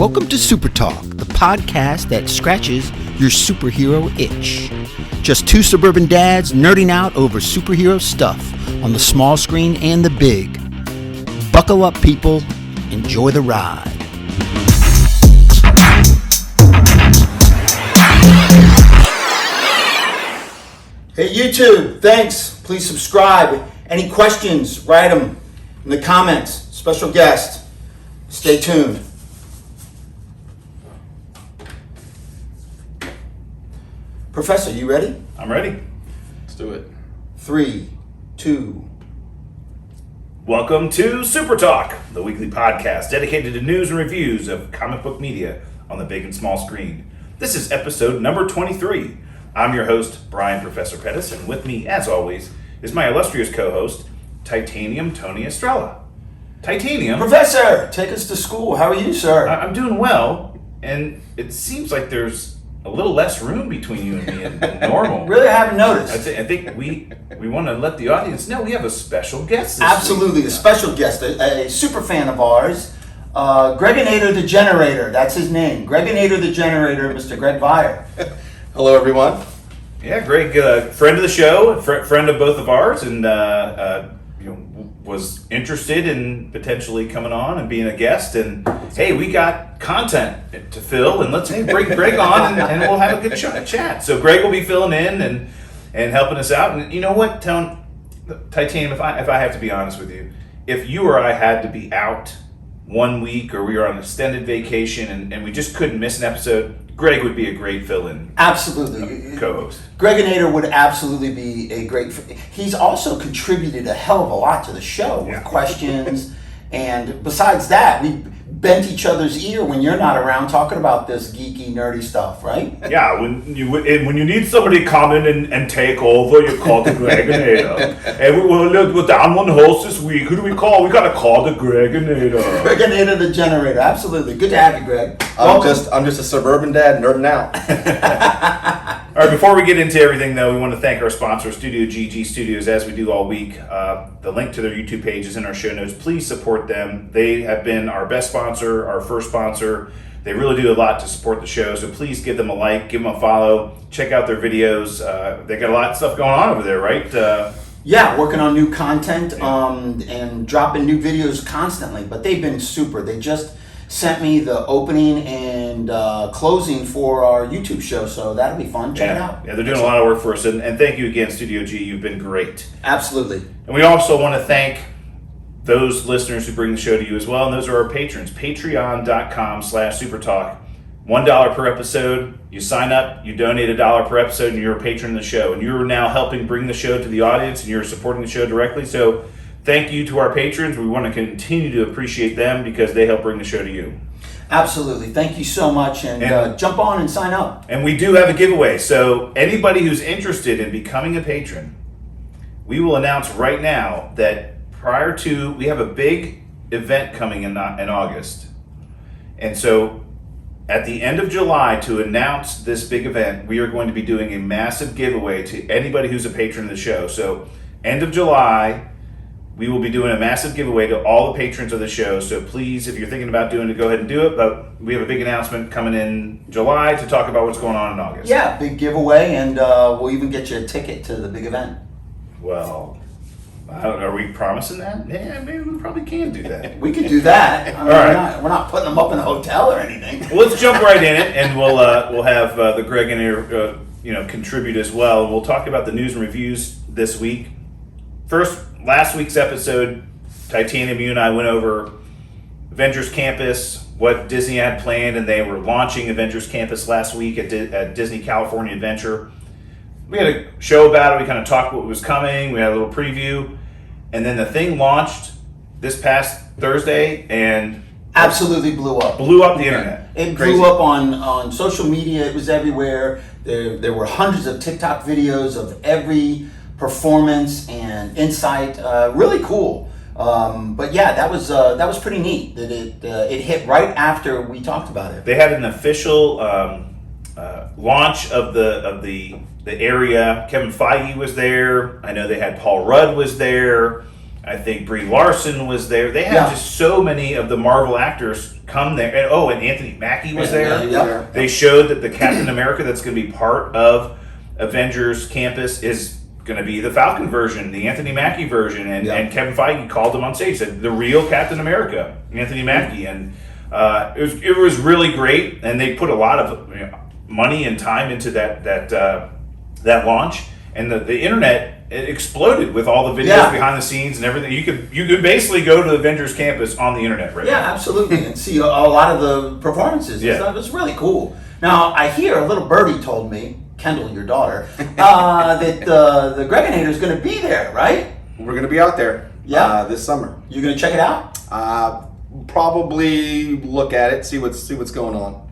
Welcome to SuperTalk, the podcast that scratches your superhero itch. Just two suburban dads nerding out over superhero stuff on the small screen and the big. Buckle up, people. Enjoy the ride. Hey YouTube, thanks. Please subscribe. Any questions, write them in the comments. Special guest. Stay tuned. Professor, you ready? I'm ready. Let's do it. 3, 2. Welcome to SuperTalk, the weekly podcast dedicated to news and reviews of comic book media on the big and small screen. This is episode number 23. I'm your host, Brian Professor Pettis, and with me, as always, is my illustrious co-host, Titanium Tony Estrella. Titanium. Professor, take us to school. How are you, sir? I'm doing well, and it seems like there's a little less room between you and me than normal. Really, I haven't noticed. I think we want to let the audience know we have a special guest this Absolutely, week. a special guest, a super fan of ours, Greginator the Generator. That's his name. Greginator the Generator, Mr. Greg Viar. Hello, everyone. Yeah, Greg, friend of the show, friend of both of ours, and was interested in potentially coming on and being a guest. And hey, we got content to fill, and let's bring Greg on, and we'll have a good chat. So Greg will be filling in and helping us out. And you know what, Titanium, if I have to be honest with you, if you or I had to be out 1 week, or we were on an extended vacation and we just couldn't miss an episode, Greg would be a great fill-in. Absolutely. Co-host. Greginator would absolutely be a great... He's also contributed a hell of a lot to the show with questions. And besides that, we bent each other's ear when you're not around talking about this geeky, nerdy stuff, right? Yeah, when you need somebody to come in and take over, you call the Greginator. And we're down one host this week. Who do we call? We got to call the Greginator. Greginator the Generator. Absolutely. Good to have you, Greg. I'm just a suburban dad nerding out. All right, before we get into everything, though, we want to thank our sponsor, Studio GG Studios, as we do all week. The link to their YouTube page is in our show notes. Please support them. They have been our best sponsor, our first sponsor. They really do a lot to support the show, so please give them a like, give them a follow, check out their videos. They got a lot of stuff going on over there, right? Yeah, working on new content and dropping new videos constantly, but they've been super. They just sent me the opening and closing for our YouTube show, so that'll be fun. Check it out. Yeah, they're doing a lot of work for us, and thank you again, Studio G. You've been great. Absolutely. And we also want to thank those listeners who bring the show to you as well, and those are our patrons. Patreon.com/SuperTalk. $1 per episode. You sign up, you donate $1 per episode, and you're a patron of the show. And you're now helping bring the show to the audience, and you're supporting the show directly. So thank you to our patrons. We want to continue to appreciate them because they help bring the show to you. Absolutely. Thank you so much. And jump on and sign up. And we do have a giveaway. So anybody who's interested in becoming a patron, we will announce right now that we have a big event coming in August. And so at the end of July, to announce this big event, we are going to be doing a massive giveaway to anybody who's a patron of the show. So end of July, we will be doing a massive giveaway to all the patrons of the show. So please, if you're thinking about doing it, go ahead and do it. But we have a big announcement coming in July to talk about what's going on in August. Yeah, big giveaway, and we'll even get you a ticket to the big event. Well, are we promising that? Yeah, maybe we probably can do that. We could do that. I mean, All right. we're not putting them up in a hotel or anything. Well, let's jump right in it, and we'll have the Greg in here, contribute as well. We'll talk about the news and reviews this week. First, last week's episode, Titanium, you and I went over Avengers Campus, what Disney had planned, and they were launching Avengers Campus last week at Disney California Adventure. We had a show about it. We kind of talked what was coming. We had a little preview. And then the thing launched this past Thursday and absolutely blew up. Blew up the internet. It blew up on social media. It was everywhere. There were hundreds of TikTok videos of every performance and insight. Really cool. But yeah, that was pretty neat. That it hit right after we talked about it. They had an official launch of the area. Kevin Feige was there. I know they had Paul Rudd was there. I think Brie Larson was there. They had Yeah. just so many of the Marvel actors come there. And Anthony Mackie was there. Yeah. They showed that the Captain America that's going to be part of Avengers Campus is going to be the Falcon version, the Anthony Mackie version, and Kevin Feige called him on stage, said the real Captain America, Anthony Mackie, and it was really great, and they put a lot of money and time into that launch, and the internet. It exploded with all the videos behind the scenes and everything. You could basically go to the Avengers Campus on the internet right now. Yeah, absolutely, and see a lot of the performances. Yeah. It was really cool. Now I hear a little birdie told me, Kendall, your daughter, that the Greginator is going to be there, right? We're going to be out there this summer. You're going to check it out? Probably look at it, see what's going on.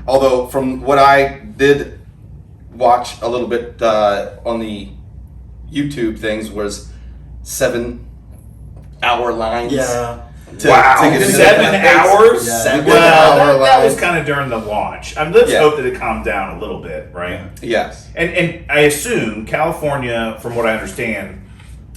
Although from what I did watch a little bit on the YouTube things was 7-hour lines. Yeah. Wow, to get into 7 the- hours? Yeah. 7 Well, hour that was lines. kind of during the launch. I mean, let's Yeah. hope that it calmed down a little bit, right? Yes. And I assume California, from what I understand,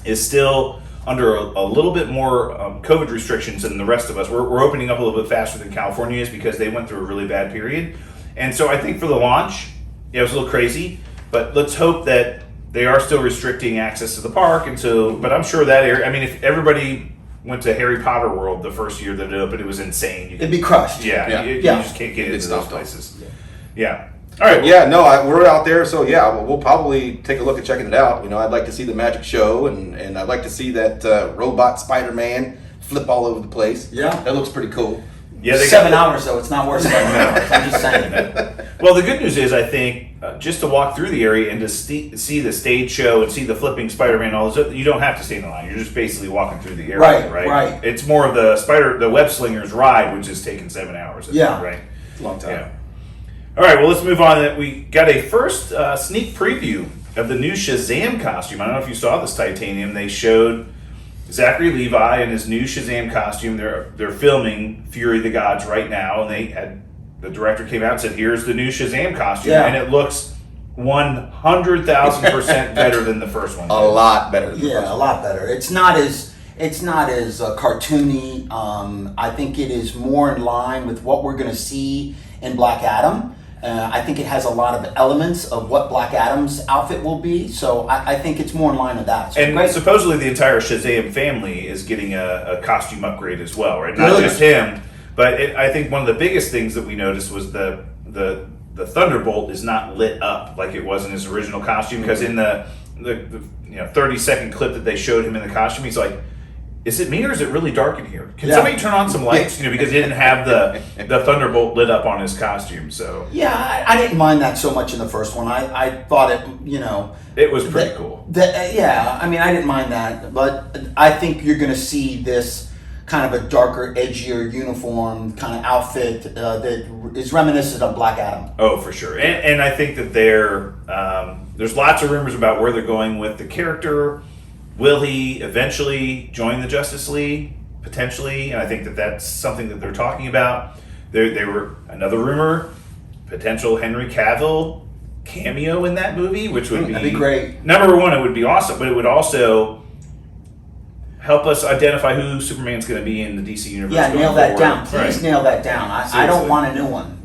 is still under a little bit more COVID restrictions than the rest of us. We're opening up a little bit faster than California is because they went through a really bad period. And so I think for the launch, it was a little crazy, but let's hope that they are still restricting access to the park. And so, but I'm sure that area, I mean, if everybody went to Harry Potter World the first year that it opened, it was insane. It'd be crushed. Yeah, you Yeah. just can't get It's into those stopped. places. Yeah. All right. Yeah, no, we're out there, so yeah, we'll probably take a look at checking it out. I'd like to see the magic show, and I'd like to see that robot Spider-Man flip all over the place. Yeah. That looks pretty cool. Yeah, they 7 hours though, it's not worth 7 hours. I'm just saying. Well, the good news is, I think, just to walk through the area and to see the stage show and see the flipping Spider-Man and all this, you don't have to stay in the line. You're just basically walking through the area, Right. It's more of the web slingers ride, which is taking 7 hours. Yeah. Right. It's a long time. Yeah. All right, well, let's move on. We got a first sneak preview of the new Shazam costume. I don't know if you saw this, Titanium. They showed Zachary Levi in his new Shazam costume. They're filming Fury of the Gods right now, and the director came out and said, "Here's the new Shazam costume," and it looks 100,000% better than the first one. A lot better than the Yeah, first a lot better. It's not as cartoony. I think it is more in line with what we're going to see in Black Adam. I think it has a lot of elements of what Black Adam's outfit will be, so I think it's more in line with that. So And great. supposedly the entire Shazam family is getting a costume upgrade as well, right? Not Really? just him, but I think one of the biggest things that we noticed was the Thunderbolt is not lit up like it was in his original costume, because in the 30-second clip that they showed him in the costume, he's like, "Is it me or is it really dark in here? Can somebody turn on some lights?" Because he didn't have the Thunderbolt lit up on his costume. So Yeah, I didn't mind that so much in the first one. I thought it, it was pretty cool. Yeah, I mean, I didn't mind that, but I think you're going to see this kind of a darker, edgier uniform kind of outfit that is reminiscent of Black Adam. Oh, for sure. And I think that there's lots of rumors about where they're going with the character. Will he eventually join the Justice League? Potentially. And I think that that's something that they're talking about. They were, another rumor, potential Henry Cavill cameo in that movie, which would That'd be great. Number one, it would be awesome, but it would also help us identify who Superman's going to be in the DC universe. Yeah, going nail that forward. down. Please Right. nail that down. I Seriously. don't want a new one,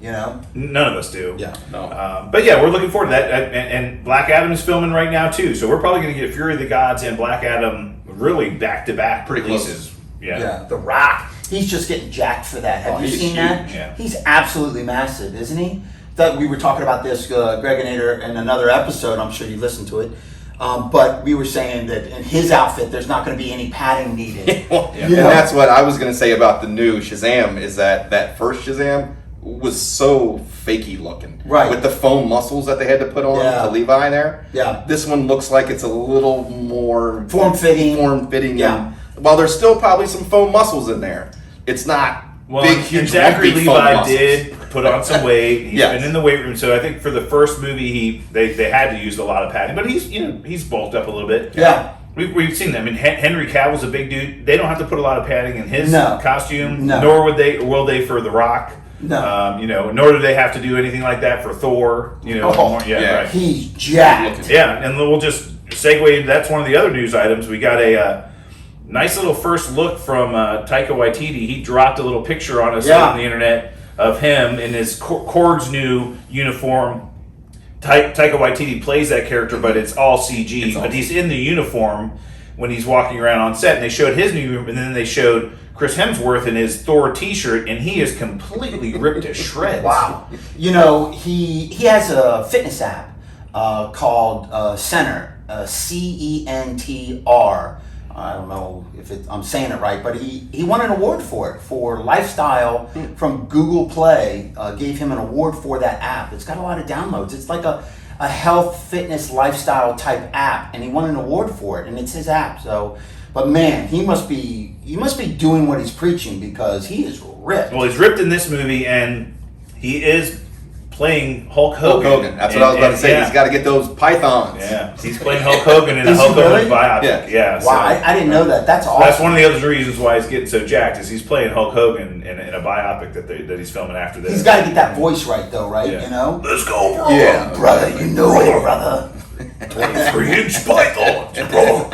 None of us do. Yeah. No. But yeah, we're looking forward to that. And Black Adam is filming right now too, so we're probably going to get Fury of the Gods and Black Adam really back to back Pretty close. releases. Yeah, The Rock. He's just getting jacked for that. Have Oh, you he's seen that? huge, yeah. He's absolutely massive, isn't he? That we were talking about this Greginator in another episode. I'm sure you listened to it. But we were saying that in his outfit, there's not going to be any padding needed. Well, Yeah. And that's what I was going to say about the new Shazam, is that first Shazam was so fakey looking. Right. With the foam muscles that they had to put on Yeah. Levi there. Yeah. This one looks like it's a little more Form-fitting. Form-fitting. Yeah. And while there's still probably some foam muscles in there, it's not Well, big, and huge, Zachary lumpy foam Levi muscles. did put on some weight. He's Yes. been in the weight room, so I think for the first movie, they had to use a lot of padding, but he's bulked up a little bit. Yeah. We've seen that. I mean, Henry Cavill's a big dude. They don't have to put a lot of padding in his No. costume, No. nor will they for The Rock. No. Nor do they have to do anything like that for Thor. Oh, yeah. Right. He's jacked. Yeah, and we'll just segue. That's one of the other news items. We got nice little first look from Taika Waititi. He dropped a little picture on us Yeah. on the internet of him in his Korg's new uniform. Taika Waititi plays that character, but it's all CG. But he's in the uniform when he's walking around on set. And they showed his new uniform, and then they showed Chris Hemsworth in his Thor T-shirt, and he is completely ripped to shreds. Wow. You know, he has a fitness app called Center, CENTR. I don't know if I'm saying it right, but he won an award for it, for lifestyle from Google Play. Gave him an award for that app. It's got a lot of downloads. It's like a health, fitness, lifestyle type app, and he won an award for it, and it's his app. So, but man, he must be doing what he's preaching, because he is ripped. Well, he's ripped in this movie, and he is playing Hulk Hogan. Hulk Hogan. That's what I was about to say. He's got to get those pythons. Yeah, he's playing Hulk Hogan in a Is he Hulk Hogan really? biopic. Yeah. Wow, I didn't know that. That's awesome. That's one of the other reasons why he's getting so jacked, is he's playing Hulk Hogan in a biopic that he's filming after this. He's got to get that voice right, though, right? Yeah. You know? Let's go, bro. Yeah. Brother, you know it, brother. 23-inch pythons, bro.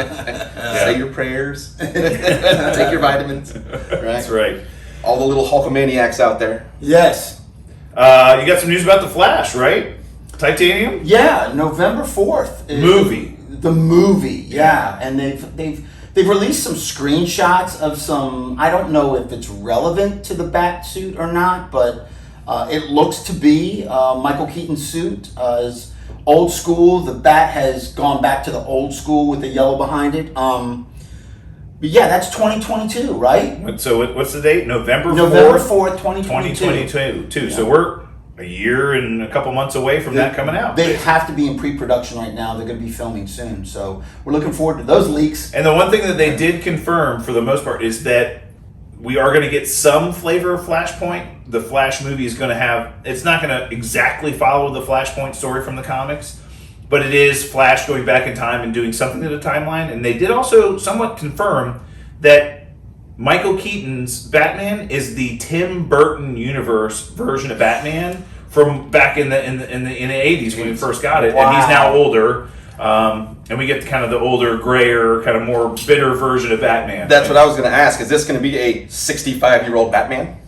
Say your prayers. Take your vitamins. Right? That's right. All the little Hulkamaniacs out there. Yes. You got some news about the Flash, right? Titanium? Yeah, November 4th. Movie. The movie, yeah. And they've released some screenshots of some, I don't know if it's relevant to the bat suit or not, but it looks to be Michael Keaton's suit is old school. The bat has gone back to the old school with the yellow behind it. But yeah, that's 2022, right? So what's the date? November 4th, 2022. 2022. Yeah. So we're a year and a couple months away from that coming out. They have to be in pre-production right now. They're going to be filming soon. So we're looking forward to those leaks. And the one thing that they did confirm for the most part is that we are going to get some flavor of Flashpoint. The Flash movie is going to have, it's not going to exactly follow the Flashpoint story from the comics, but it is Flash going back in time and doing something to the timeline. And they did also somewhat confirm that Michael Keaton's Batman is the Tim Burton universe version of Batman from back in the 80s when we first got it. Wow. And he's now older. And we get kind of the older, grayer, kind of more bitter version of Batman. That's what I was going to ask. Is this going to be a 65-year-old Batman?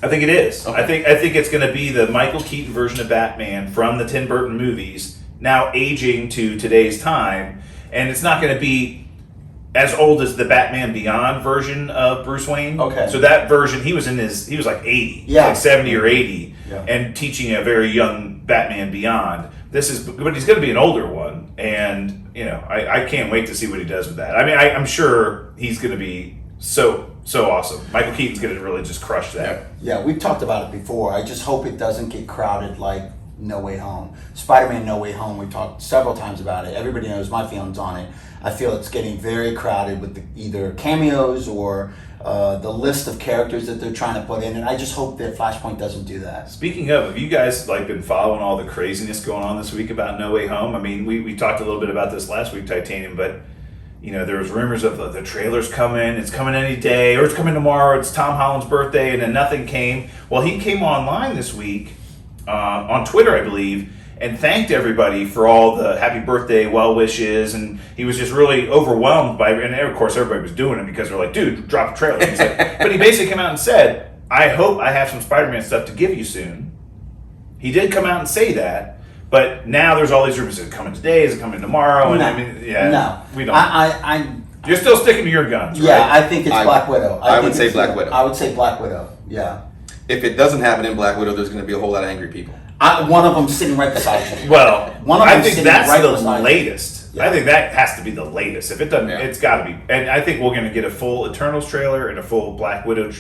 I think it is. Okay. I think it's going to be the Michael Keaton version of Batman from the Tim Burton movies, now aging to today's time, and it's not going to be as old as the Batman Beyond version of Bruce Wayne. Okay. So that version, he was like 80, Yeah. like 70 or 80, Yeah. and teaching a very young Batman Beyond. But he's going to be an older one, and I can't wait to see what he does with that. I mean, I'm sure he's going to be so awesome. Michael Keaton's going to really just crush that. Yeah, we've talked about it before. I just hope it doesn't get crowded like No Way Home. Spider-Man No Way Home, we've talked several times about it. Everybody knows my feelings on it. I feel it's getting very crowded with either cameos or the list of characters that they're trying to put in, and I just hope that Flashpoint doesn't do that. Speaking of, have you guys been following all the craziness going on this week about No Way Home? I mean, we talked a little bit about this last week, Titanium, but there was rumors of the trailer's coming, it's coming any day, or it's coming tomorrow, it's Tom Holland's birthday, and then nothing came. Well, he came online this week, on Twitter, I believe, and thanked everybody for all the happy birthday well wishes, and he was just really overwhelmed by, and of course everybody was doing it because they're like, dude, drop a trailer. He's like, but he basically came out and said, I hope I have some Spider-Man stuff to give you soon. He did come out and say that, but now there's all these rumors. Is it coming today? Is it coming tomorrow? And No. I mean, yeah, No. we don't. You're I still sticking to your guns, yeah, right? I think it's I- Black Widow. I would think say it's- Black Widow. I would say Black Widow, yeah. If it doesn't happen in Black Widow, there's going to be a whole lot of angry people. One of them sitting right beside you. Well, One of I them think sitting that's right the beside you. latest. Yeah. I think that has to be the latest. If it doesn't, Yeah. it's got to be. And I think we're going to get a full Eternals trailer and a full Black Widow,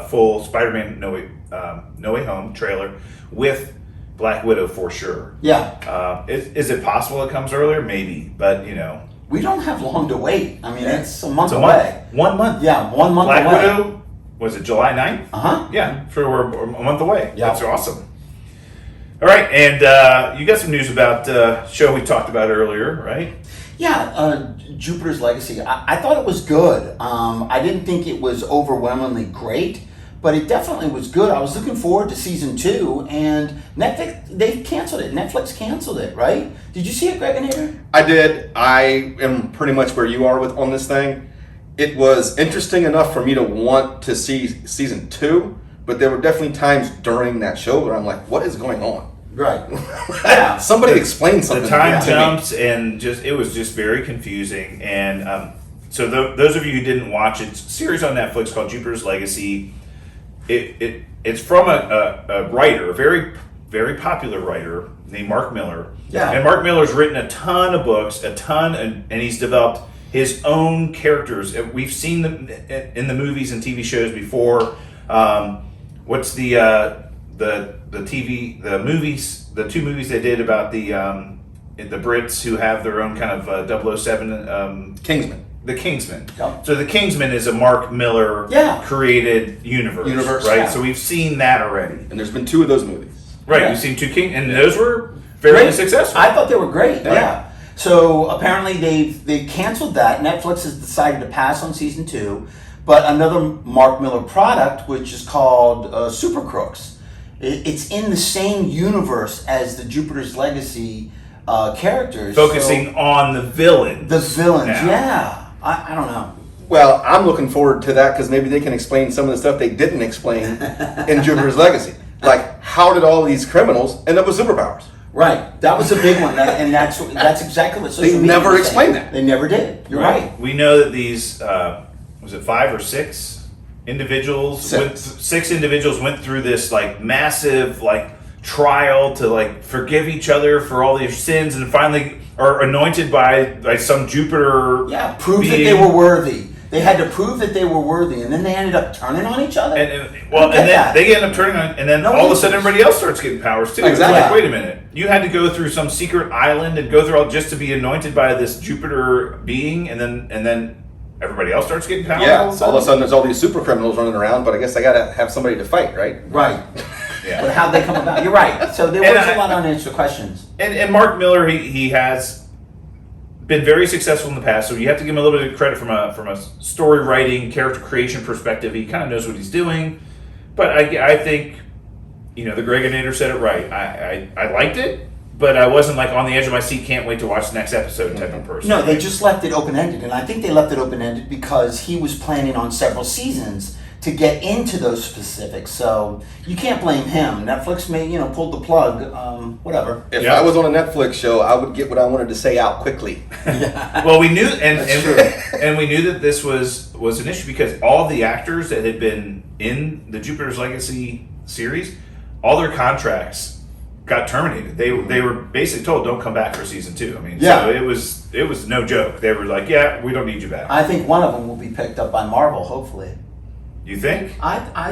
full Spider-Man No Way Home trailer with Black Widow for sure. Yeah. Is it possible it comes earlier? Maybe, but We don't have long to wait. I mean, Yeah. it's a month it's a away. month. 1 month. Yeah, 1 month Black away. Widow, was it July 9th? Uh-huh. Yeah, sure, we're a month away. Yeah. That's awesome. All right, and you got some news about show we talked about earlier, right? Yeah, Jupiter's Legacy. I thought it was good. I didn't think it was overwhelmingly great, but it definitely was good. I was looking forward to season 2, and they canceled it. Netflix canceled it, right? Did you see it, Greginator? I did. I am pretty much where you are on this thing. it was interesting enough for me to want to see season 2, but there were definitely times during that show where I'm like, what is going on? Right. Yeah. Somebody explain something. The time to me. jumps and it was just very confusing. And so those of you who didn't watch it, it's a series on Netflix called Jupiter's Legacy. It's from a writer, a very, very popular writer named Mark Miller. Yeah. And Mark Miller's written a ton of books, and he's developed his own characters. We've seen them in the movies and TV shows before. What's the movies, the 2 movies they did about the Brits who have their own kind of 007 Kingsman. The Kingsman. Yep. So the Kingsman is a Mark Miller created universe, right? yeah. So we've seen that already. And there's been 2 of those movies. Right, Yeah. we've seen 2 King, and those were fairly successful. I thought they were great. Yeah. Yeah. So apparently they canceled that. Netflix has decided to pass on season 2, but another Mark Miller product, which is called Super Crooks. It's in the same universe as the Jupiter's Legacy characters, Focusing on the villains. the villains. now. Yeah, I don't know. Well, I'm looking forward to that because maybe they can explain some of the stuff they didn't explain in Jupiter's Legacy. Like, how did all these criminals end up with superpowers? Right, that was a big one, and that's exactly what social They media never was explained saying. that. They never did. You're right. We know that these, was it 5 or 6 individuals? 6 individuals went through this massive trial to forgive each other for all their sins, and finally are anointed by some Jupiter. Yeah, prove that being. they were worthy. They had to prove that they were worthy, and then they ended up turning on each other. And then they end up turning on, and then No all of a sudden answers. everybody else starts getting powers too. Exactly. It's like, wait a minute, you had to go through some secret island and go through all just to be anointed by this Jupiter being, and then everybody else starts getting powers. Yeah, all of a sudden. there's all these super criminals running around, but I guess I gotta have somebody to fight, right? Right. Yeah. But how'd they come about? You're right. So there And was I- a lot of unanswered questions. And Mark Miller, he has been very successful in the past, so you have to give him a little bit of credit from a story writing, character creation perspective. He kind of knows what he's doing, but I think the Greginator said it right. I liked it, but I wasn't on the edge of my seat, can't wait to watch the next episode type of person. No, they just left it open-ended, and I think they left it open-ended because he was planning on several seasons to get into those specifics. So you can't blame him. Netflix may, pulled the plug. Whatever. If Yeah. I was on a Netflix show, I would get what I wanted to say out quickly. Well, we knew, That's true. and we knew that this was an issue because all the actors that had been in the Jupiter's Legacy series, all their contracts got terminated. They were basically told, don't come back for season 2. I mean, Yeah. so it was no joke. They were like, yeah, we don't need you back. I think one of them will be picked up by Marvel, hopefully. You think?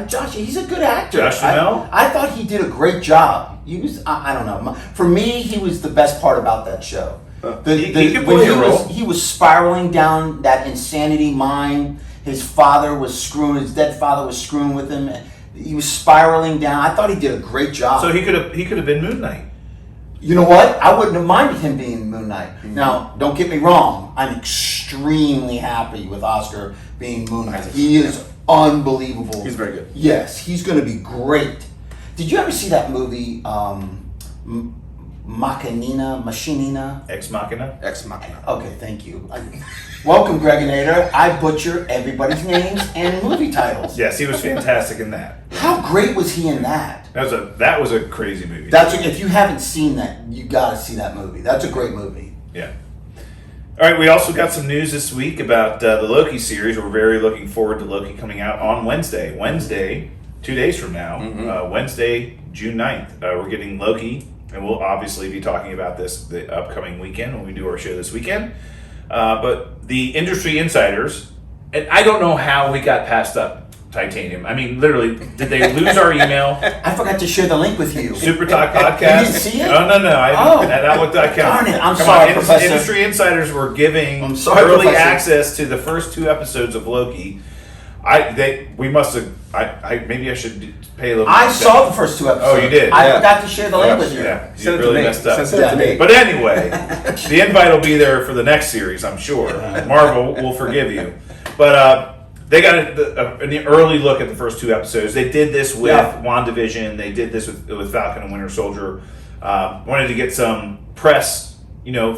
Josh, he's a good actor. Josh Duhamel? I thought he did a great job. He was, I don't know. For me, he was the best part about that show. He could when play a role. he was spiraling down that insanity mine. His father was his dead father was screwing with him. He was spiraling down. I thought he did a great job. So he could have been Moon Knight. You know what? I wouldn't have minded him being Moon Knight. Now, don't get me wrong. I'm extremely happy with Oscar being Moon Knight. He is unbelievable. He's very good. Yes, he's going to be great. Did you ever see that movie, Machinina? Ex Machina. Ex Machina. Okay, thank you. Welcome, Greginator. I butcher everybody's names and movie titles. Yes, he was fantastic in that. How great was he in that? That was a crazy movie. If you haven't seen that, you got to see that movie. That's a great movie. Yeah. All right, we also got some news this week about the Loki series. We're very looking forward to Loki coming out on Wednesday. Wednesday, 2 days from now, Wednesday, June 9th. We're getting Loki, and we'll obviously be talking about this the upcoming weekend when we do our show this weekend. But the industry insiders, and I don't know how we got passed up Titanium. I mean, literally, did they lose our email? I forgot to share the link with you. SuperTalk podcast. You didn't see it? No. I Oh. at Outlook.com. Darn it. I'm Come sorry, on, Professor. Industry insiders were giving I'm sorry, early Professor. access to the first 2 episodes of Loki. We must have. Maybe I should pay a little. I more saw attention. the first 2 episodes. Oh, you did? I Yeah. forgot to share the link with you. Yeah, you Send it to really me. messed up. Send it to me. But anyway, the invite will be there for the next series, I'm sure. Marvel will forgive you. But they got an early look at the first 2 episodes. They did this with WandaVision. They did this with Falcon and Winter Soldier. Wanted to get some press,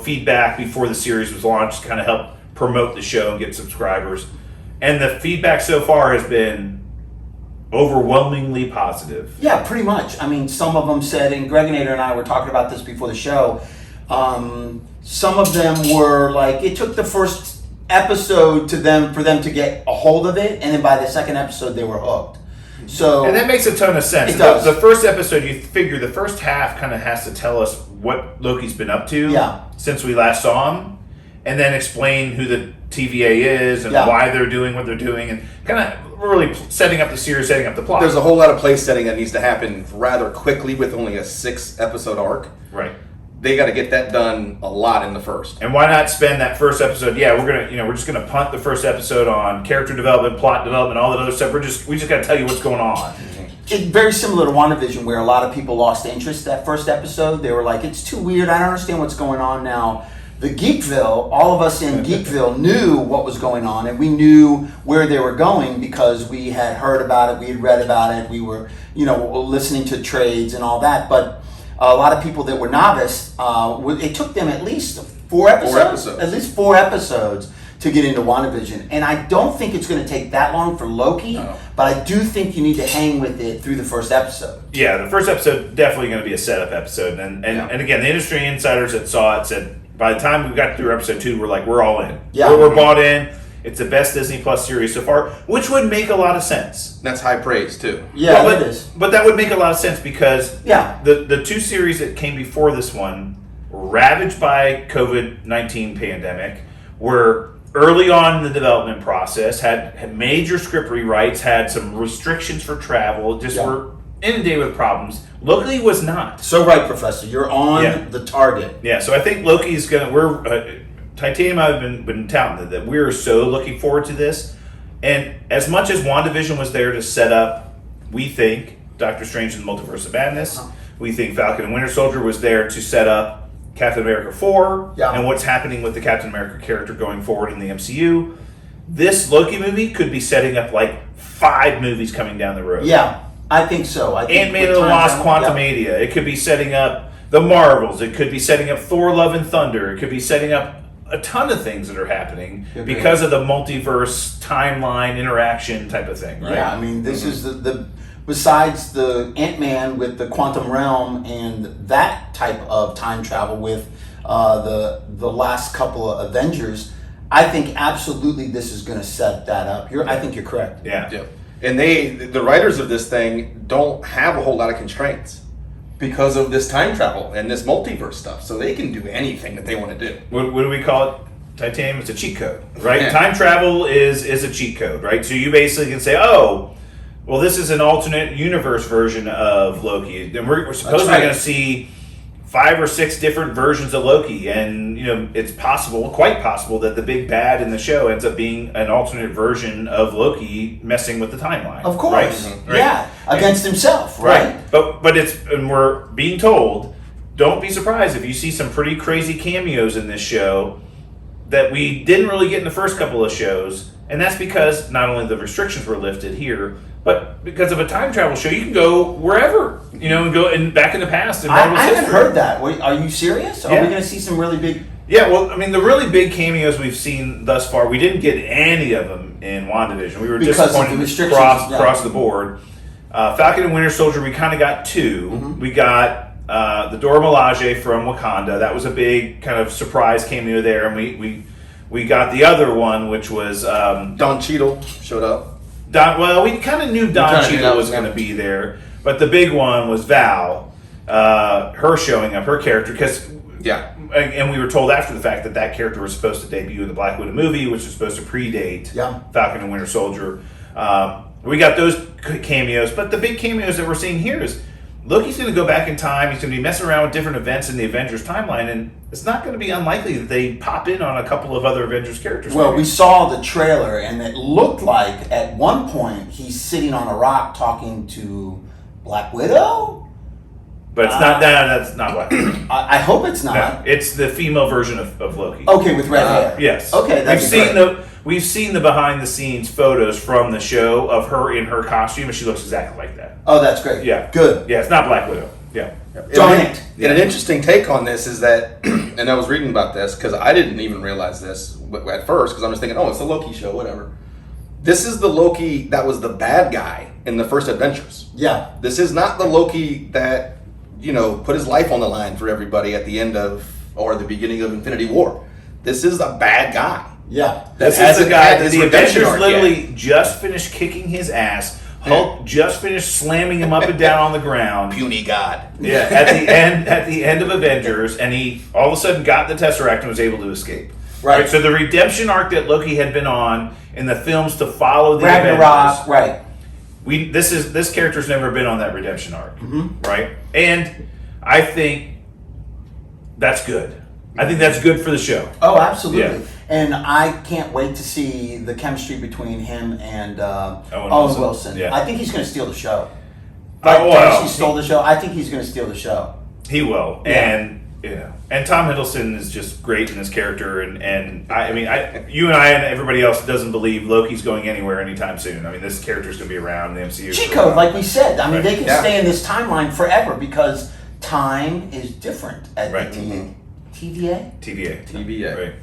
feedback before the series was launched, kind of help promote the show and get subscribers. And the feedback so far has been overwhelmingly positive. Yeah, pretty much. I mean, some of them said, and Greginator and I were talking about this before the show, some of them were like, it took the first episode for them to get a hold of it, and then by the second episode they were hooked. So, and that makes a ton of sense. It does. The first episode, you figure the first half kind of has to tell us what Loki's been up to since we last saw him, and then explain who the TVA is and why they're doing what they're doing, and kind of really setting up the series, setting up the plot. There's a whole lot of place setting that needs to happen rather quickly with only a 6-episode arc. Right. They got to get that done a lot in the first. And why not spend that first episode? Yeah, we're just gonna punt the first episode on character development, plot development, all that other stuff. We just got to tell you what's going on. It's very similar to WandaVision, where a lot of people lost interest that first episode. They were like, it's too weird. I don't understand what's going on now. The Geekville, all of us in Geekville knew what was going on, and we knew where they were going because we had heard about it, we had read about it, we were, listening to trades and all that. But a lot of people that were novice, it took them at least 4 episodes. At least 4 episodes to get into WandaVision. And I don't think it's going to take that long for Loki, but I do think you need to hang with it through the first episode. Yeah, the first episode definitely going to be a setup episode. And again, the industry insiders that saw it said, by the time we got through episode 2, we're all in. Yeah. We're bought in. It's the best Disney Plus series so far, which would make a lot of sense. That's high praise, too. Yeah, it is. But that would make a lot of sense because the 2 series that came before this one were ravaged by COVID-19 pandemic, were early on in the development process, had major script rewrites, had some restrictions for travel, were inundated with problems. Loki was not. So right, Professor. You're on the target. Yeah, so I think Loki's Titanium and I have been touting that we're so looking forward to this. And as much as WandaVision was there to set up, we think, Doctor Strange and the Multiverse of Madness, we think Falcon and Winter Soldier was there to set up Captain America 4 and what's happening with the Captain America character going forward in the MCU. This Loki movie could be setting up like 5 movies coming down the road. Yeah. I think so. Ant-Man and the Wasp: Quantumania. It could be setting up the Marvels. It could be setting up Thor: Love and Thunder. It could be setting up a ton of things that are happening because of the multiverse timeline interaction type of thing, right? Yeah, I mean, this is the besides the Ant-Man with the quantum realm and that type of time travel with the last couple of Avengers, I think absolutely this is going to set that up. I think you're correct. Yeah. And the writers of this thing don't have a whole lot of constraints because of this time travel and this multiverse stuff. So they can do anything that they want to do. What do we call it? Titanium? It's a cheat code, right? Yeah. Time travel is a cheat code, right? So you basically can say, oh, well, this is an alternate universe version of Loki. And we're supposedly going to see 5 or 6 different versions of Loki, and it's quite possible that the big bad in the show ends up being an alternate version of Loki messing with the timeline. Of course, right? Mm-hmm. Right? Yeah, against himself, right? But we're being told, don't be surprised if you see some pretty crazy cameos in this show that we didn't really get in the first couple of shows, and that's because not only the restrictions were lifted here, but because of a time travel show, you can go wherever, and go back in the past. I haven't heard that. Wait, are you serious? Are we going to see some really big? Yeah, well, I mean, the really big cameos we've seen thus far, we didn't get any of them in WandaVision. We were disappointed across the board. Falcon and Winter Soldier, we kind of got 2. Mm-hmm. We got the Dora Milaje from Wakanda. That was a big kind of surprise cameo there, and we got the other one, which was Don Cheadle showed up. We kind of knew Don Cheadle was going to be there, but the big one was Val, her showing up, her character, and we were told after the fact that character was supposed to debut in the Black Widow movie, which was supposed to predate Falcon and Winter Soldier. We got those cameos, but the big cameos that we're seeing here is Loki's going to go back in time. He's going to be messing around with different events in the Avengers timeline, and it's not going to be unlikely that they pop in on a couple of other Avengers characters. Well, we saw the trailer, and it looked like at one point he's sitting on a rock talking to Black Widow. But it's not that. That's not Black Widow. I hope it's not. No, it's the female version of Loki. Okay, with red hair. Yes. Okay, we've seen the behind the scenes photos from the show of her in her costume, and she looks exactly like that. Oh, that's great. Yeah. Good. Yeah, it's not Black Widow. Yeah. Darn it. And an interesting take on this is that, and I was reading about this because I didn't even realize this at first because I was thinking, oh, it's a Loki show, whatever. This is the Loki that was the bad guy in the first Avengers. Yeah. This is not the Loki that, put his life on the line for everybody at the end of, or the beginning of Infinity War. This is a bad guy. Yeah. This is the guy that the Avengers literally just finished kicking his ass. Hulk just finished slamming him up and down on the ground. Puny God. Yeah, at the end of Avengers, and he all of a sudden got the Tesseract and was able to escape. Right. So the redemption arc that Loki had been on in the films to follow the Ragnarok, Avengers, right? This character's never been on that redemption arc, right? And I think that's good. I think that's good for the show. Oh, absolutely. Yeah. And I can't wait to see the chemistry between him and Owen Wilson. Yeah. I think he's going to steal the show. Oh, well, he stole the show. I think he's going to steal the show. He will. Yeah. And Tom Hiddleston is just great in this character, and you and I and everybody else doesn't believe Loki's going anywhere anytime soon. I mean, this character's going to be around in the MCU. Chico, like we said, I mean, they can Yeah. stay in this timeline forever because time is different at Right. the TVA. TVA. Right.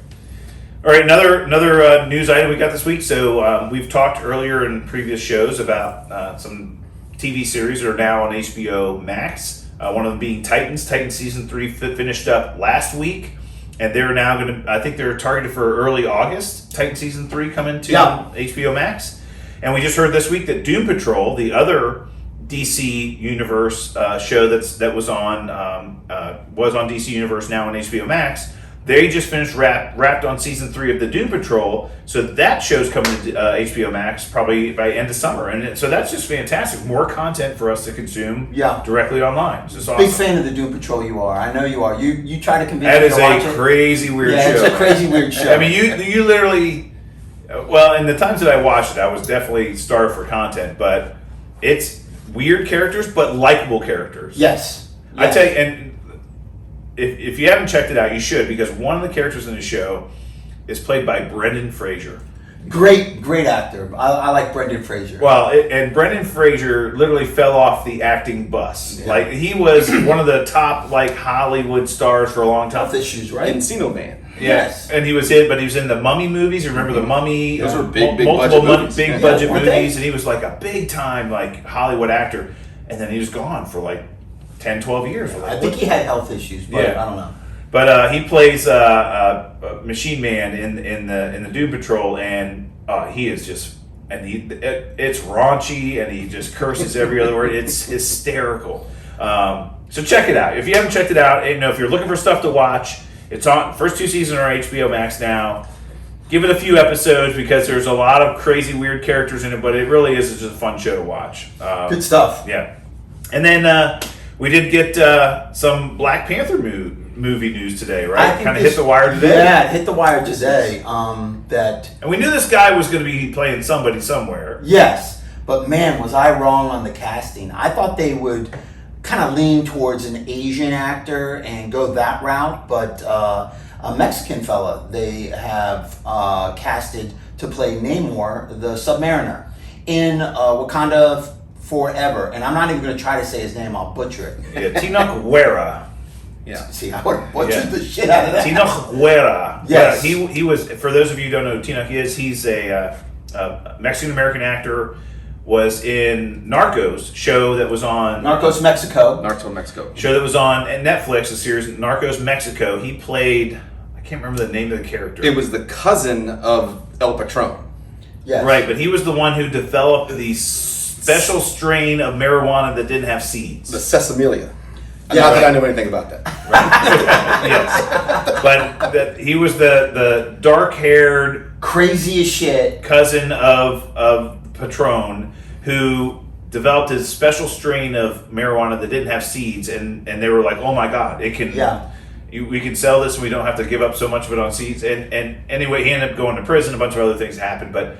All right, another news item we got this week. So we've talked earlier in previous shows about some TV series that are now on HBO Max. One of them being Titans. Titans season 3 finished up last week, and they're now going to. I think they're targeted for early August. Titan season 3 coming to HBO Max, and we just heard this week that Doom Patrol, the other DC Universe show that was on DC Universe, now on HBO Max. They just finished wrapped on season 3 of the Doom Patrol, so that show's coming to HBO Max probably by end of summer, and so that's just fantastic. More content for us to consume directly online. It's just awesome. Big fan of the Doom Patrol. You are. I know you are. You try to convince That me is to watch a it. crazy weird show. Yeah, it's a crazy weird show. I mean, you literally. Well, in the times that I watched it, I was definitely starved for content, but it's weird characters, but likable characters. Yes. I tell you, and if you haven't checked it out, you should, because one of the characters in the show is played by Brendan Fraser. Great actor. I like Brendan Fraser. Well, and Brendan Fraser literally fell off the acting bus. Yeah. Like, he was one of the top Hollywood stars for a long time. Health issues, right? Encino Man. Yes. And he was in the Mummy movies. You remember the Mummy? Those were big multiple budget movies. big budget weren't movies, they? and he was like a big time Hollywood actor. And then he was gone for 10, 12 years. I think he had health issues, but I don't know. But he plays Machine Man in the Doom Patrol, and he is just, and it's raunchy, and he just curses every other word. It's hysterical. So check it out. If you haven't checked it out, and if you're looking for stuff to watch, it's on. First 2 seasons are on HBO Max now. Give it a few episodes because there's a lot of crazy, weird characters in it, but it really is just a fun show to watch. Good stuff. Yeah. And then we did get some Black Panther movie news today, right? Kind of hit the wire today. Yeah, it hit the wire today. And we knew this guy was going to be playing somebody somewhere. Yes, but man, was I wrong on the casting. I thought they would kind of lean towards an Asian actor and go that route, but a Mexican fella they have casted to play Namor, the Submariner, in Wakanda Forever. And I'm not even going to try to say his name, I'll butcher it. Yeah, Tenoch Huerta. Yeah. See, I would have butchered the shit out of that. Tenoch Huerta. Yes. He was, for those of you who don't know who Tenoch is, he's a Mexican-American actor, was in Narcos, show that was on... Narcos Mexico. Show that was on Netflix, a series, Narcos Mexico. He played, I can't remember the name of the character. It was the cousin of El Patron. Yes. Right, but he was the one who developed the special strain of marijuana that didn't have seeds. The Sesamilia. Yeah, Not that I know anything about that. Yes. But he was the dark-haired... Crazy as shit. ...cousin of Patron, who developed a special strain of marijuana that didn't have seeds, and they were like, oh my God, it can... Yeah. We can sell this and we don't have to give up so much of it on seeds. And anyway, he ended up going to prison. A bunch of other things happened. But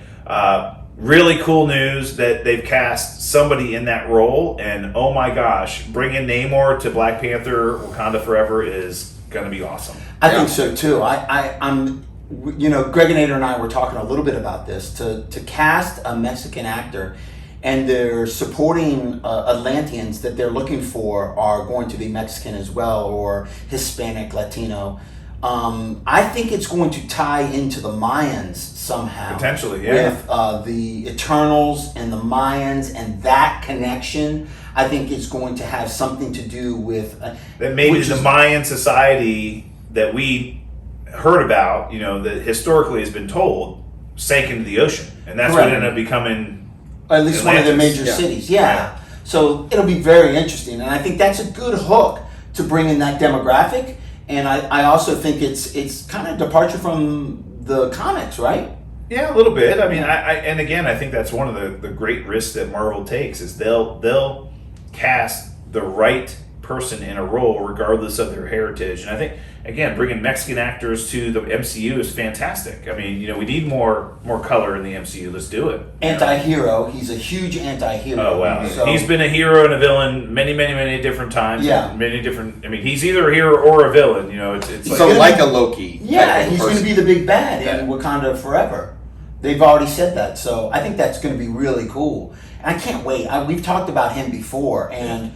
really cool news that they've cast somebody in that role. And oh my gosh, bringing Namor to Black Panther, Wakanda Forever is going to be awesome. I think so too. I'm, Greginator and I were talking a little bit about this. To cast a Mexican actor, and their supporting Atlanteans that they're looking for are going to be Mexican as well, or Hispanic, Latino. I think it's going to tie into the Mayans somehow. Potentially, yeah. With the Eternals and the Mayans and that connection, I think it's going to have something to do with... that maybe the Mayan society that we heard about, that historically has been told, sank into the ocean. And that's what ended up becoming... At least one of their major cities, yeah. So it'll be very interesting. And I think that's a good hook to bring in that demographic. And I also think it's kind of departure from the comics, right? Yeah, a little bit. I mean, I think that's one of the great risks that Marvel takes is they'll cast the right person in a role regardless of their heritage. And I think, again, bringing Mexican actors to the MCU is fantastic. I mean, we need more color in the MCU. Let's do it. Anti-hero. He's a huge anti-hero. Oh, wow. So, he's been a hero and a villain many, many, many different times. Yeah. Many different... I mean, he's either a hero or a villain. It's so like a Loki. Yeah, he's going to be the big bad in Wakanda Forever. They've already said that. So I think that's going to be really cool. And I can't wait. We've talked about him before, and...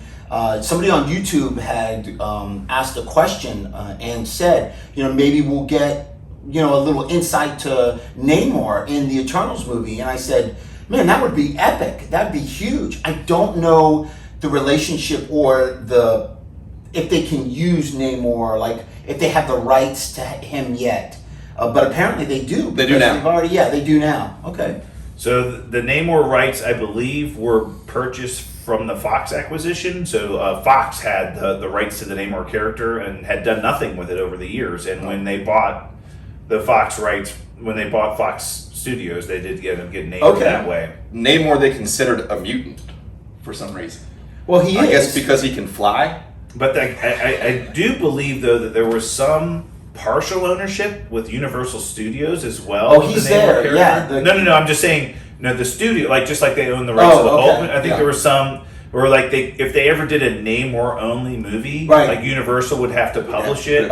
somebody on YouTube had asked a question and said, maybe we'll get, a little insight to Namor in the Eternals movie. And I said, man, that would be epic. That'd be huge. I don't know the relationship or if they can use Namor, like if they have the rights to him yet. But apparently they do. They do now. They do now. Okay. So the Namor rights, I believe, were purchased from the Fox acquisition. So Fox had the rights to the Namor character and had done nothing with it over the years. And when they bought the Fox rights, when they bought Fox Studios, they did get Namor that way. Namor they considered a mutant for some reason. Well, he is. I guess because he can fly. But I do believe, though, that there was some partial ownership with Universal Studios as well. Oh, he's there. Yeah. No. I'm just saying, the studio, just like they own the rights of the Hulk. I think there was some where, if they ever did a Namor only movie, like Universal would have to publish it,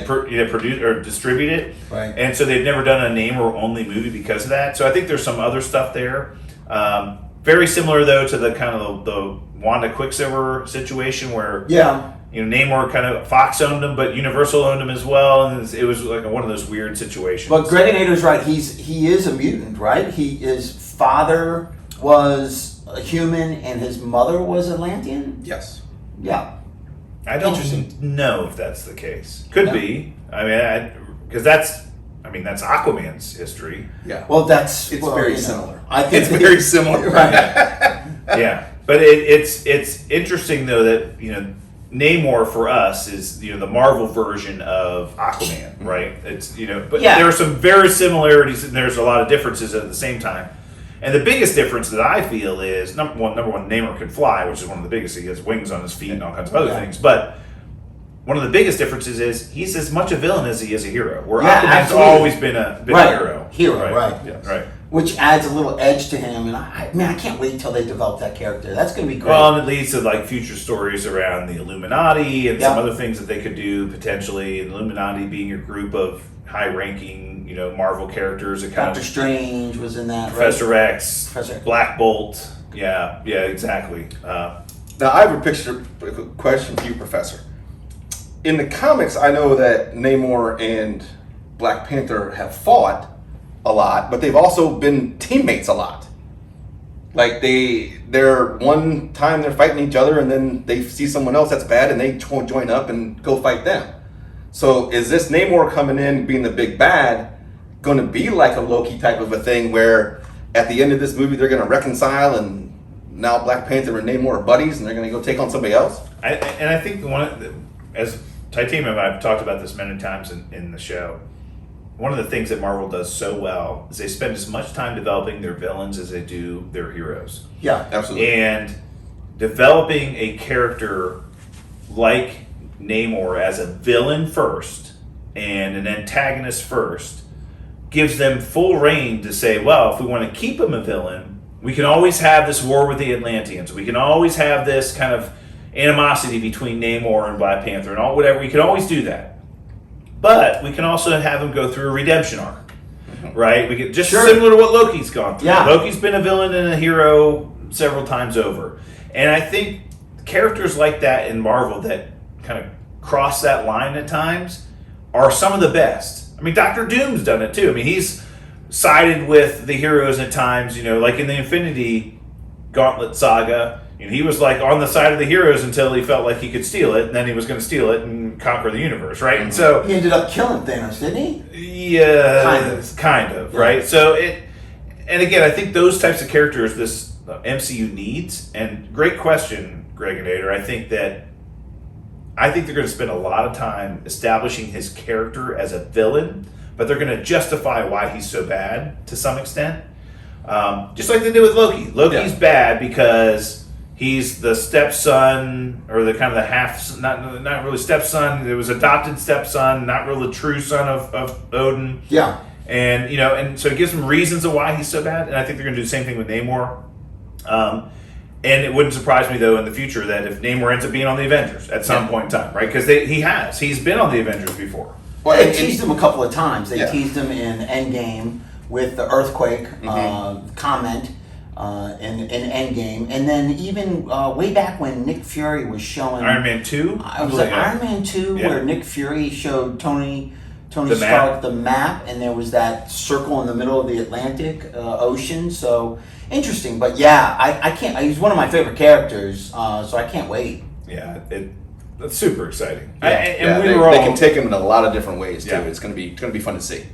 produce or distribute it. Right. And so they've never done a Namor only movie because of that. So I think there's some other stuff there. Very similar though to the kind of the Wanda Quicksilver situation where Namor kind of Fox owned him, but Universal owned him as well, and it was like one of those weird situations. But Greginator's right. He is a mutant, right? His father was a human, and his mother was Atlantean. Yes. Yeah. I don't know if that's the case. Could be. I mean, because that's Aquaman's history. Yeah. Well, it's very similar. I think it's very similar, right? Yeah, but it's interesting though that Namor for us is the Marvel version of Aquaman, right? It's but there are some very similarities and there's a lot of differences at the same time. And the biggest difference that I feel is number one, Namor can fly, which is one of the biggest. He has wings on his feet and all kinds of other things. But one of the biggest differences is he's as much a villain as he is a hero. Where Aquaman's always been a hero. Hero, right? Yes. Right. Which adds a little edge to him, and I can't wait until they develop that character. That's going to be great. Well, and it leads to future stories around the Illuminati and some other things that they could do potentially. And Illuminati being a group of high-ranking, Marvel characters. Doctor Strange was in that. Professor X, Black Bolt. Yeah, exactly. Now I have a question for you, Professor. In the comics, I know that Namor and Black Panther have fought a lot, but they've also been teammates a lot. Like they're one time they're fighting each other, and then they see someone else that's bad, and they join up and go fight them. So is this Namor coming in being the big bad going to be like a Loki type of a thing, where at the end of this movie they're going to reconcile, and now Black Panther and Namor are buddies, and they're going to go take on somebody else? I think as Titanium and I have talked about this many times in the show. One of the things that Marvel does so well is they spend as much time developing their villains as they do their heroes. Yeah, absolutely. And developing a character like Namor as a villain first and an antagonist first gives them full reign to say, well, if we want to keep him a villain, we can always have this war with the Atlanteans. We can always have this kind of animosity between Namor and Black Panther and all whatever. We can always do that. But we can also have him go through a redemption arc, right? We get similar to what Loki's gone through. Yeah. Loki's been a villain and a hero several times over. And I think characters like that in Marvel that kind of cross that line at times are some of the best. I mean, Doctor Doom's done it too. I mean, he's sided with the heroes at times, like in the Infinity Gauntlet saga. He was like on the side of the heroes until he felt like he could steal it, and then he was going to steal it and conquer the universe, right? And so he ended up killing Thanos, didn't he? Yeah, kind of, right? So and again, I think those types of characters this MCU needs. And great question, Greginator. I think they're going to spend a lot of time establishing his character as a villain, but they're going to justify why he's so bad to some extent. Just like they did with Loki. Loki's bad because he's the stepson, or the kind of the half, not really stepson. It was adopted stepson, not really the true son of Odin. Yeah. And and so it gives him reasons of why he's so bad. And I think they're going to do the same thing with Namor. And it wouldn't surprise me though in the future that if Namor ends up being on the Avengers at some point in time, right? Because he's been on the Avengers before. Well, they teased him a couple of times. They teased him in Endgame with the earthquake comment in Endgame, and then even way back when Nick Fury was showing Iron Man 2. I was like Iron Man 2, where Nick Fury showed Tony Stark the map, and there was that circle in the middle of the Atlantic Ocean. So interesting, but I can't. He's one of my favorite characters, so I can't wait. Yeah, that's super exciting. They can take him in a lot of different ways too. It's gonna be fun to see.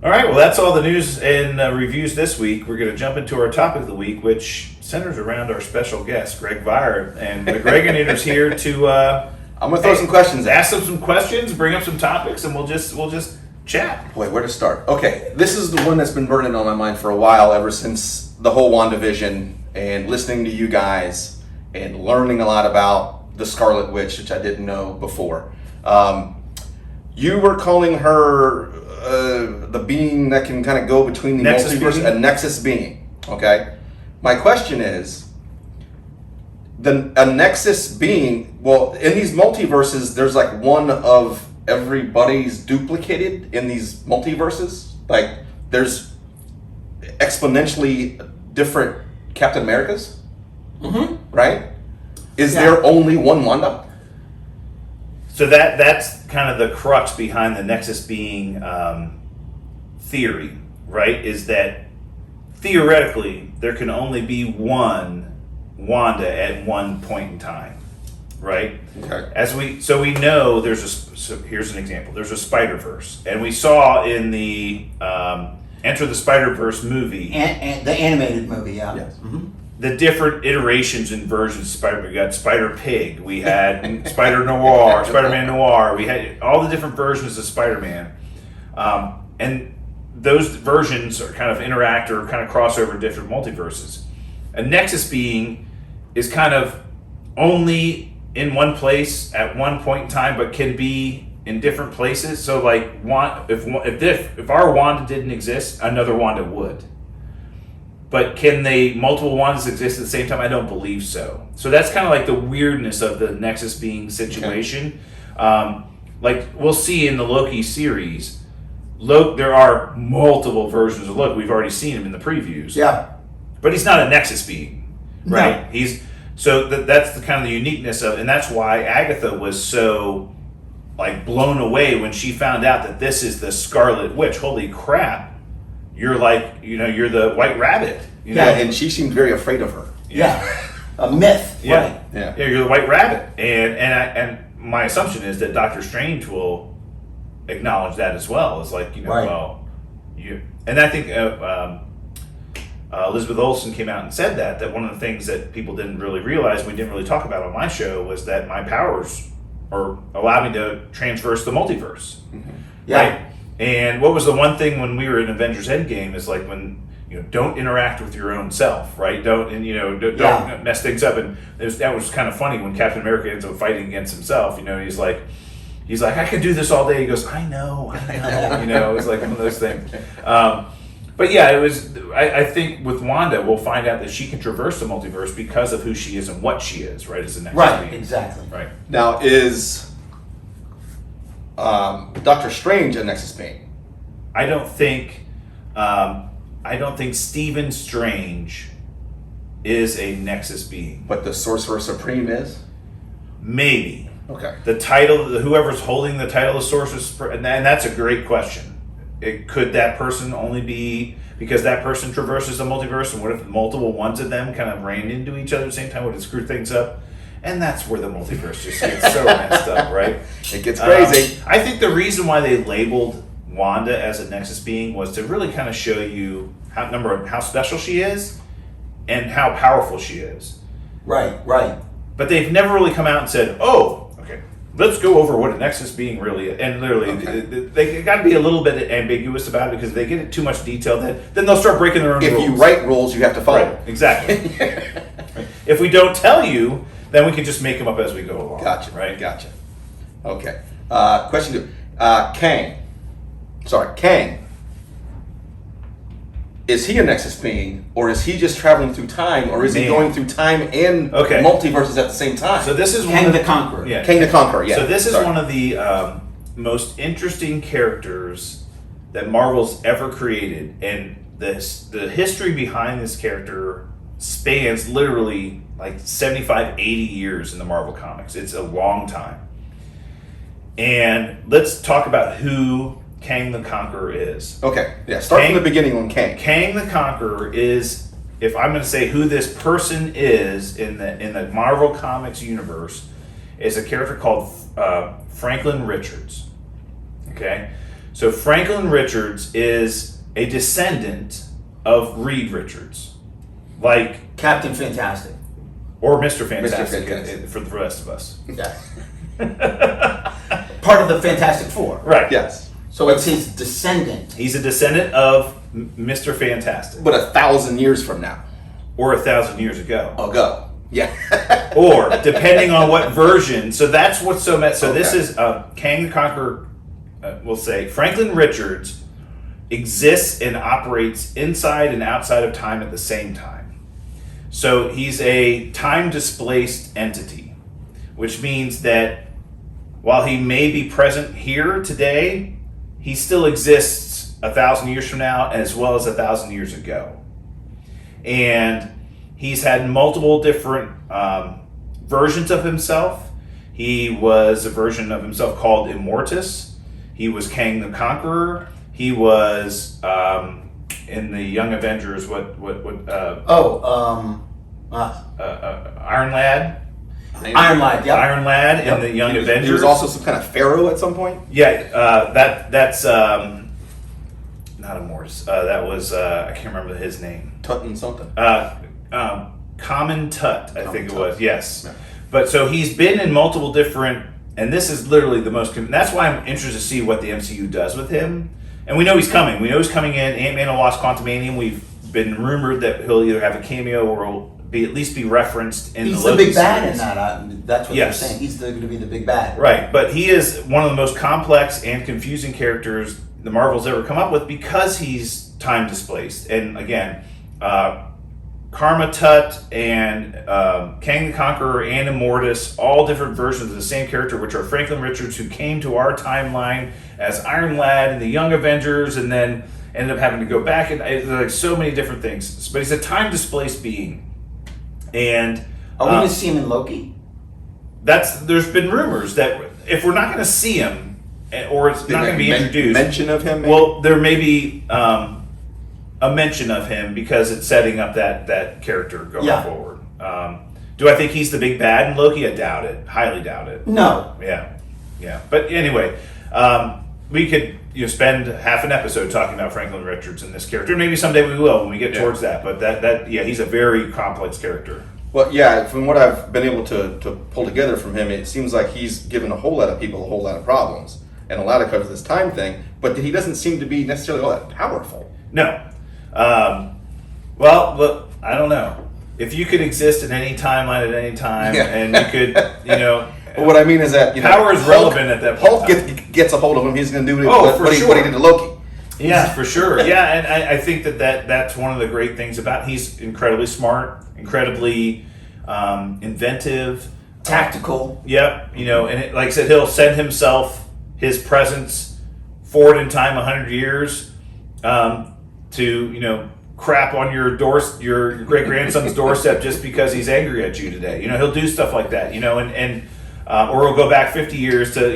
All right, well, that's all the news and reviews this week. We're going to jump into our topic of the week, which centers around our special guest, Greg Viar. And the Greginator's here to... I'm going to throw some questions. Ask him some questions, bring up some topics, and we'll just chat. Boy, where to start? Okay, this is the one that's been burning on my mind for a while, ever since the whole WandaVision, and listening to you guys, and learning a lot about the Scarlet Witch, which I didn't know before. You were calling her... the being that can kind of go between the multiverse, a nexus being. Okay, my question is, a nexus being. Well, in these multiverses, there's like one of everybody's duplicated in these multiverses. Like there's exponentially different Captain Americas. Right? Is there only one Wanda? So that's kind of the crux behind the nexus being theory, right? Is that theoretically there can only be one Wanda at one point in time, right? Okay. So we know so here's an example. There's a Spider-Verse, and we saw in the Enter the Spider-Verse movie, and the animated movie, Yes. The different iterations and versions of Spider-Man. We got Spider-Pig, we had Spider-Noir, Spider-Man Noir, we had all the different versions of Spider-Man. And those versions are kind of interact or kind of cross over different multiverses. A nexus being is kind of only in one place at one point in time, but can be in different places. So like if our Wanda didn't exist, another Wanda would. But can multiple Wandas exist at the same time? I don't believe so. So that's kind of like the weirdness of the nexus being situation. Okay. Like we'll see in the Loki series, there are multiple versions of Loki. We've already seen him in the previews. Yeah. But he's not a nexus being, right? No. That's the kind of the uniqueness of, and that's why Agatha was so like blown away when she found out that this is the Scarlet Witch. Holy crap. You're like, you're the White Rabbit. And she seemed very afraid of her. Yeah. A myth. Yeah. Right. Yeah, you're the White Rabbit. And my assumption is that Doctor Strange will acknowledge that as well. It's like, and I think Elizabeth Olsen came out and said that one of the things that people didn't really realize, we didn't really talk about on my show, was that my powers allow me to transverse the multiverse. Mm-hmm. Yeah. Right? And what was the one thing when we were in Avengers Endgame is like when don't interact with your own self, right? Don't mess things up. And that was kind of funny when Captain America ends up fighting against himself. He's like I could do this all day. He goes, I know. It was like one of those things. But yeah, it was. I think with Wanda, we'll find out that she can traverse the multiverse because of who she is and what she is, right? As the next right, being. Exactly. Right. Now is Doctor Strange a nexus being? I don't think Stephen Strange is a nexus being. But the Sorcerer Supreme is? Maybe. Okay. The title, whoever's holding the title of Sorceress, and that's a great question. Could that person only be because that person traverses the multiverse, and what if multiple ones of them kind of ran into each other at the same time? Would it screw things up? And that's where the multiverse just gets so messed up, right? It gets crazy. I think the reason why they labeled Wanda as a Nexus being was to really kind of show you how special she is and how powerful she is. Right. But they've never really come out and said, "Oh, okay, let's go over what a Nexus being really is." And literally, they got to be a little bit ambiguous about it because if they get it too much detail, then they'll start breaking their own rules. If you write rules, you have to follow. Right, exactly. Right. If we don't tell you, then we can just make them up as we go along. Gotcha. Right. Gotcha. Okay. Question 2. Kang. Is he a Nexus being, or is he just traveling through time, or is he going through time and multiverses at the same time? So this is Kang the Conqueror. Yeah. Kang the Conqueror. Yeah. So this is one of the most interesting characters that Marvel's ever created, and the history behind this character spans literally like 75, 80 years in the Marvel comics. It's a long time. And let's talk about who Kang the Conqueror is. Okay, yeah, start from the beginning on Kang. Kang the Conqueror is, if I'm going to say who this person is in the Marvel Comics universe, is a character called Franklin Richards. Okay? So Franklin Richards is a descendant of Reed Richards. Like Captain Fantastic. Or Mr. Fantastic, Fantastic. for the rest of us. Yes. Part of the Fantastic Four. Right. Yes. So it's his descendant. He's a descendant of Mr. Fantastic. But 1,000 years from now. Or 1,000 years ago. I'll go. Yeah. Or, depending on what version. So that's what's so So this is Kang the Conqueror, we'll say, Franklin Richards exists and operates inside and outside of time at the same time. So he's a time-displaced entity, which means that while he may be present here today, he still exists 1,000 years from now as well as 1,000 years ago. And he's had multiple different versions of himself. He was a version of himself called Immortus. He was Kang the Conqueror. He was in the Young Avengers. Iron Lad. Iron Lad, yep. Iron Lad in the Young Avengers. He was also some kind of pharaoh at some point. Yeah, that's not Immortus. That was I can't remember his name. Tutton something. Common Tut, I think it was. Yes, Yeah. but so he's been in multiple different, and this is literally the most. That's why I'm interested to see what the MCU does with him. And we know he's coming. We know he's coming in Ant-Man and Wasp: Quantumanium. We've been rumored that he'll either have a cameo or will at least be referenced in He's the the Loki big bad series. in that. That's what Yes. they're saying. He's going to be the big bad. Right, but he is one of the most complex and confusing characters the Marvel's ever come up with because he's time displaced. And again, Karma Tut and Kang the Conqueror and Immortus, all different versions of the same character, which are Franklin Richards, who came to our timeline as Iron Lad in the Young Avengers and then ended up having to go back. And like so many different things. But he's a time displaced being. And Are we going to see him in Loki? there's been rumors that if we're not going to see him, or it's not going to be introduced, Mention of him. Maybe? well, there may be a mention of him because it's setting up that character going forward. Do I think he's the big bad in Loki? I doubt it. Highly doubt it. No. Yeah. But anyway, we could spend half an episode talking about Franklin Richards and this character. Maybe someday we will when we get towards that. But he's a very complex character. Well, yeah, from what I've been able to pull together from him, it seems like he's given a whole lot of people a whole lot of problems. And a lot of because of this time thing, but he doesn't seem to be necessarily all that powerful. No. Well, look, I don't know. If you could exist in any timeline at any time, and you could, But what I mean is that power is relevant at that point. Hulk gets a hold of him, he's going to do for what he did to Loki. Yeah, for sure. Yeah, and I think that's one of the great things about he's incredibly smart, incredibly inventive, Tactical. Yep, and like I said, he'll send his presence forward in time 100 years to crap on your great grandson's doorstep just because he's angry at you today. He'll do stuff like that. or he'll go back 50 years to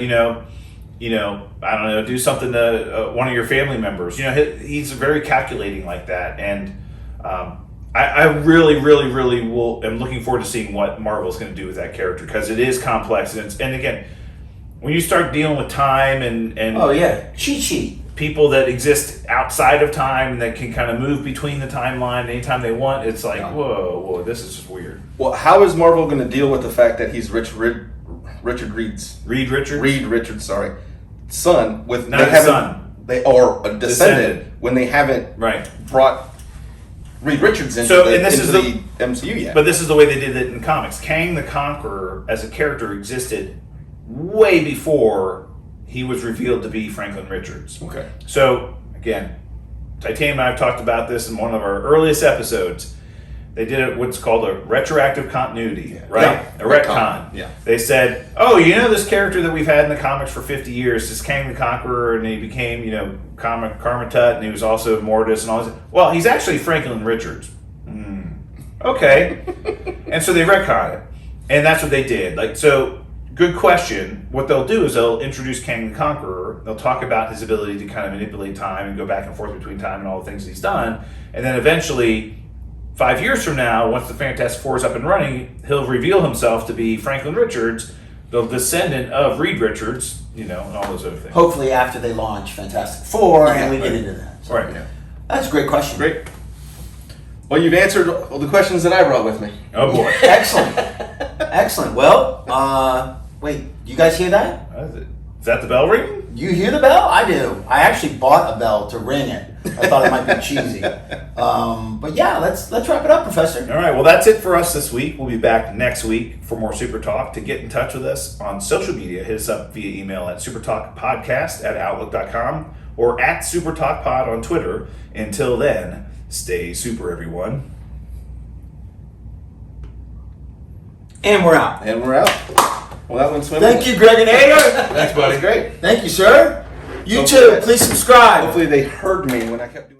I don't know, do something to one of your family members. He's very calculating like that, and I really am looking forward to seeing what Marvel's going to do with that character, because it is complex, and again, when you start dealing with time and oh yeah, cheat sheet. People that exist outside of time and that can kind of move between the timeline anytime they want, it's like, whoa, this is just weird. Well, how is Marvel going to deal with the fact that he's Reed Richards, sorry, son with not his son. They are a descendant when they haven't brought Reed Richards into the MCU yet. But this is the way they did it in comics. Kang the Conqueror as a character existed way before he was revealed to be Franklin Richards. Okay. So, again, Titanium and I have talked about this in one of our earliest episodes. They did what's called a retroactive continuity, right? Yeah. A retcon. Yeah. They said, this character that we've had in the comics for 50 years is Kang the Conqueror, and he became, Karma Tut, and he was also Mortis and all this. Well, he's actually Franklin Richards. Okay. And so they retconned it. And that's what they did. Good question. What they'll do is they'll introduce Kang the Conqueror. They'll talk about his ability to kind of manipulate time and go back and forth between time and all the things he's done. And then eventually, 5 years from now, once the Fantastic Four is up and running, he'll reveal himself to be Franklin Richards, the descendant of Reed Richards, and all those other things. Hopefully after they launch Fantastic Four, and we get into that. So, Right. That's a great question. Great. Well, you've answered all the questions that I brought with me. Oh, boy. Excellent. Well, wait, you guys hear that? Is that the bell ringing? You hear the bell? I do. I actually bought a bell to ring it. I thought it might be cheesy. But yeah, let's wrap it up, Professor. All right, well, that's it for us this week. We'll be back next week for more Super Talk. To get in touch with us on social media, hit us up via email at supertalkpodcast@outlook.com or at supertalkpod on Twitter. Until then, stay super, everyone. And we're out. Well, that went swimming. Thank you, Greginator. Thanks, buddy. Great. Thank you, sir. You Hopefully too. Please subscribe. Hopefully they heard me when I kept doing